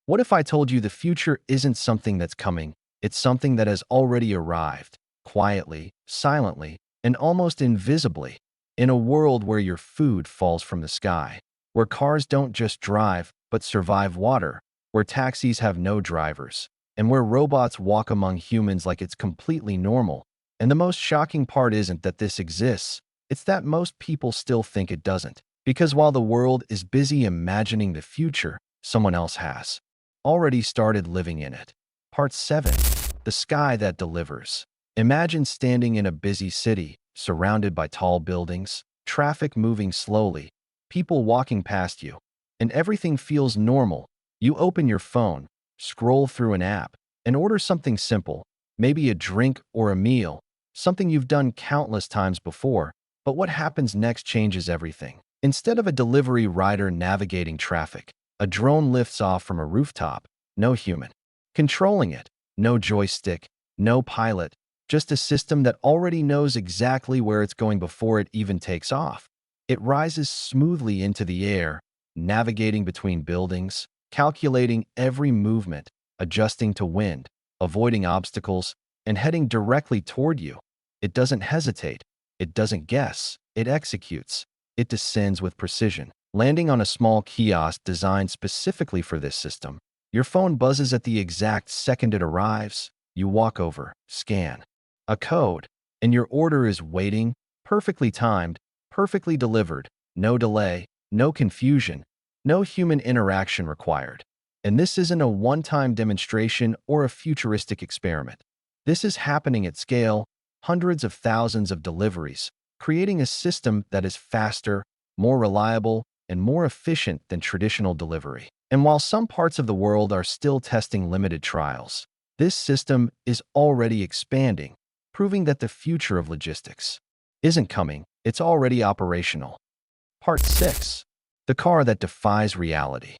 What if I told you the future isn't something that's coming, it's something that has already arrived, quietly, silently, and almost invisibly, in a world where your food falls from the sky, where cars don't just drive, but survive water, where taxis have no drivers, and where robots walk among humans like it's completely normal. And the most shocking part isn't that this exists, it's that most people still think it doesn't. Because while the world is busy imagining the future, someone else has already started living in it. Part 7. The Sky That Delivers. Imagine standing in a busy city, surrounded by tall buildings, traffic moving slowly, people walking past you, and everything feels normal. You open your phone, scroll through an app, and order something simple, maybe a drink or a meal, something you've done countless times before. But what happens next changes everything. Instead of a delivery rider navigating traffic, a drone lifts off from a rooftop, no human controlling it, no joystick, no pilot, just a system that already knows exactly where it's going before it even takes off. It rises smoothly into the air, navigating between buildings, calculating every movement, adjusting to wind, avoiding obstacles, and heading directly toward you. It doesn't hesitate, it doesn't guess, it executes. It descends with precision, landing on a small kiosk designed specifically for this system. Your phone buzzes at the exact second it arrives. You walk over, scan a code, and your order is waiting, perfectly timed, perfectly delivered, no delay, no confusion, no human interaction required. And this isn't a one-time demonstration or a futuristic experiment. This is happening at scale, hundreds of thousands of deliveries, creating a system that is faster, more reliable, and more efficient than traditional delivery. And while some parts of the world are still testing limited trials, this system is already expanding, proving that the future of logistics isn't coming, it's already operational. Part 6. The Car That Defies Reality.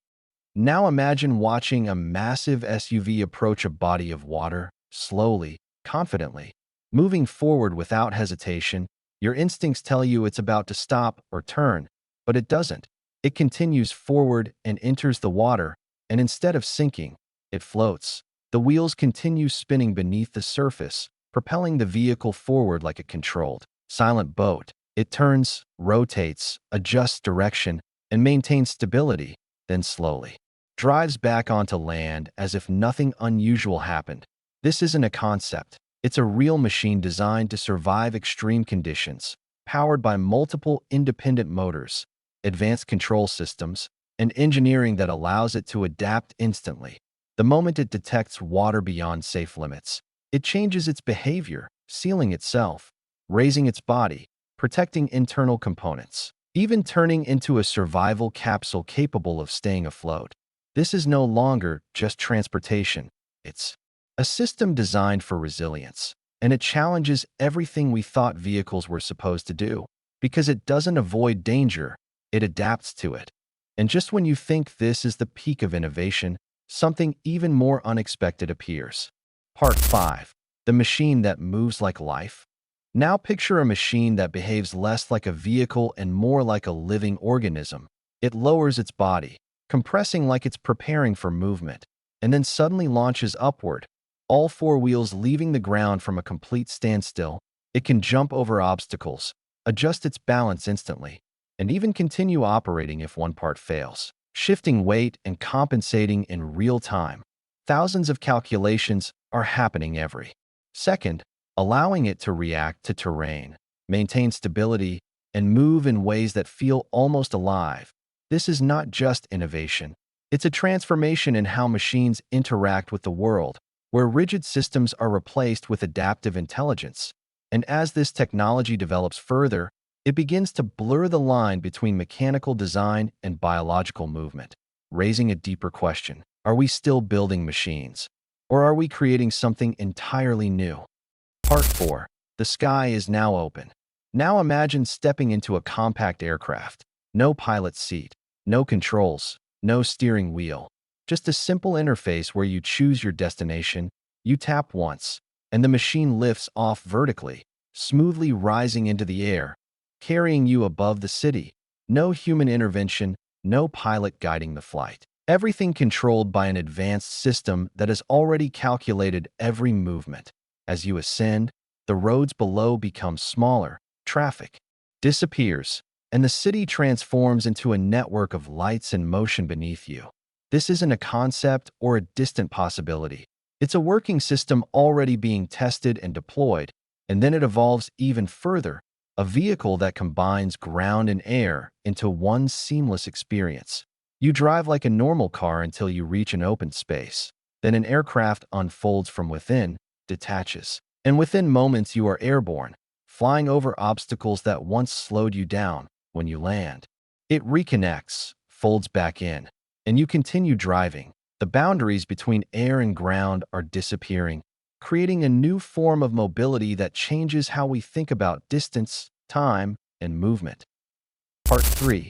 Now imagine watching a massive SUV approach a body of water, slowly, confidently, moving forward without hesitation. Your instincts tell you it's about to stop or turn, but it doesn't. It continues forward and enters the water, and instead of sinking, it floats. The wheels continue spinning beneath the surface, propelling the vehicle forward like a controlled, silent boat. It turns, rotates, adjusts direction, and maintains stability, then slowly drives back onto land as if nothing unusual happened. This isn't a concept. It's a real machine designed to survive extreme conditions, powered by multiple independent motors, advanced control systems, and engineering that allows it to adapt instantly. The moment it detects water beyond safe limits, it changes its behavior, sealing itself, raising its body, protecting internal components, even turning into a survival capsule capable of staying afloat. This is no longer just transportation. It's a system designed for resilience, and it challenges everything we thought vehicles were supposed to do. Because it doesn't avoid danger, it adapts to it. And just when you think this is the peak of innovation, something even more unexpected appears. Part 5. The Machine That Moves Like Life. Now picture a machine that behaves less like a vehicle and more like a living organism. It lowers its body, compressing like it's preparing for movement, and then suddenly launches upward, all four wheels leaving the ground from a complete standstill. It can jump over obstacles, adjust its balance instantly, and even continue operating if one part fails, shifting weight and compensating in real time. Thousands of calculations are happening every second, allowing it to react to terrain, maintain stability, and move in ways that feel almost alive. This is not just innovation. It's a transformation in how machines interact with the world, where rigid systems are replaced with adaptive intelligence. And as this technology develops further, it begins to blur the line between mechanical design and biological movement, raising a deeper question. Are we still building machines, or are we creating something entirely new? Part 4. The Sky Is Now Open. Now imagine stepping into a compact aircraft. No pilot seat, no controls, no steering wheel. Just a simple interface where you choose your destination, you tap once, and the machine lifts off vertically, smoothly rising into the air, carrying you above the city. No human intervention, no pilot guiding the flight. Everything controlled by an advanced system that has already calculated every movement. As you ascend, the roads below become smaller, traffic disappears, and the city transforms into a network of lights and motion beneath you. This isn't a concept or a distant possibility. It's a working system already being tested and deployed, and then it evolves even further, a vehicle that combines ground and air into one seamless experience. You drive like a normal car until you reach an open space. Then an aircraft unfolds from within, detaches, and within moments you are airborne, flying over obstacles that once slowed you down. When you land, it reconnects, folds back in, and you continue driving. The boundaries between air and ground are disappearing, creating a new form of mobility that changes how we think about distance, time, and movement. Part 3.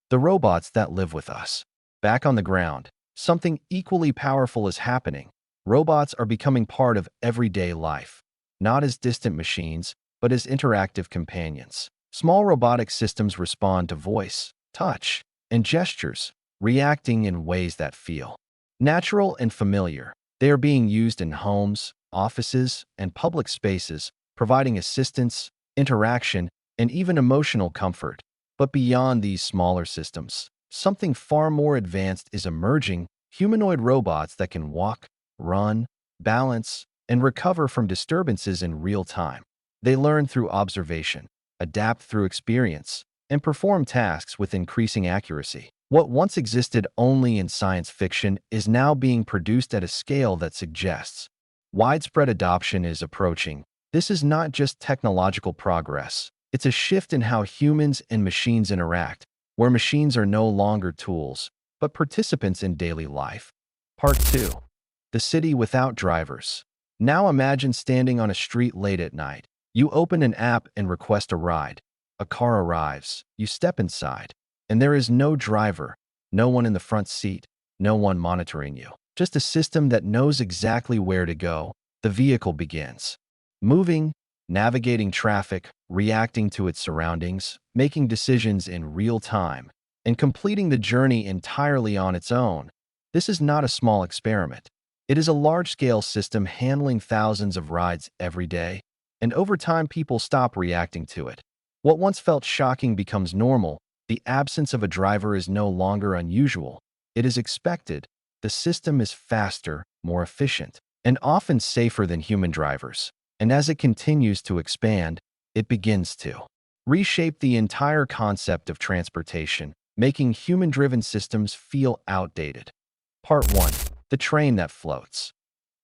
The robots that live with us. Back on the ground, something equally powerful is happening. Robots are becoming part of everyday life, not as distant machines, but as interactive companions. Small robotic systems respond to voice, touch, and gestures, reacting in ways that feel natural and familiar. They are being used in homes, offices, and public spaces, providing assistance, interaction, and even emotional comfort. But beyond these smaller systems, something far more advanced is emerging: humanoid robots that can walk, run, balance, and recover from disturbances in real time. They learn through observation, adapt through experience, and perform tasks with increasing accuracy. What once existed only in science fiction is now being produced at a scale that suggests widespread adoption is approaching. This is not just technological progress. It's a shift in how humans and machines interact, where machines are no longer tools, but participants in daily life. Part 2. The city without drivers. Now imagine standing on a street late at night. You open an app and request a ride. A car arrives. You step inside, and there is no driver, no one in the front seat, no one monitoring you. Just a system that knows exactly where to go. The vehicle begins moving, navigating traffic, reacting to its surroundings, making decisions in real time, and completing the journey entirely on its own. This is not a small experiment. It is a large-scale system handling thousands of rides every day, and over time people stop reacting to it. What once felt shocking becomes normal. The absence of a driver is no longer unusual. It is expected. The system is faster, more efficient, and often safer than human drivers. And as it continues to expand, it begins to reshape the entire concept of transportation, making human-driven systems feel outdated. Part 1. The train that floats.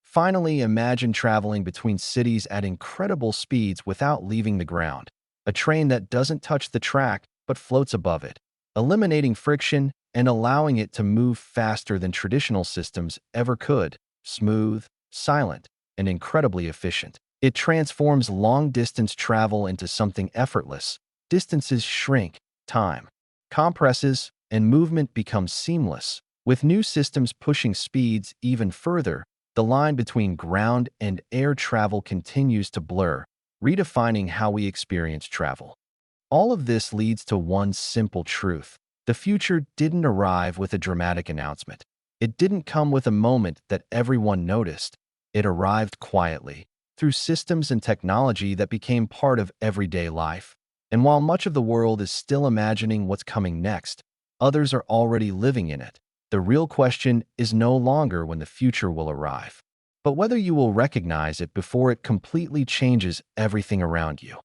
Finally, imagine traveling between cities at incredible speeds without leaving the ground. A train that doesn't touch the track but floats above it, eliminating friction and allowing it to move faster than traditional systems ever could. Smooth, silent, and incredibly efficient. It transforms long-distance travel into something effortless. Distances shrink, time compresses, and movement becomes seamless. With new systems pushing speeds even further, the line between ground and air travel continues to blur, redefining how we experience travel. All of this leads to one simple truth. The future didn't arrive with a dramatic announcement. It didn't come with a moment that everyone noticed. It arrived quietly, through systems and technology that became part of everyday life. And while much of the world is still imagining what's coming next, others are already living in it. The real question is no longer when the future will arrive, but whether you will recognize it before it completely changes everything around you.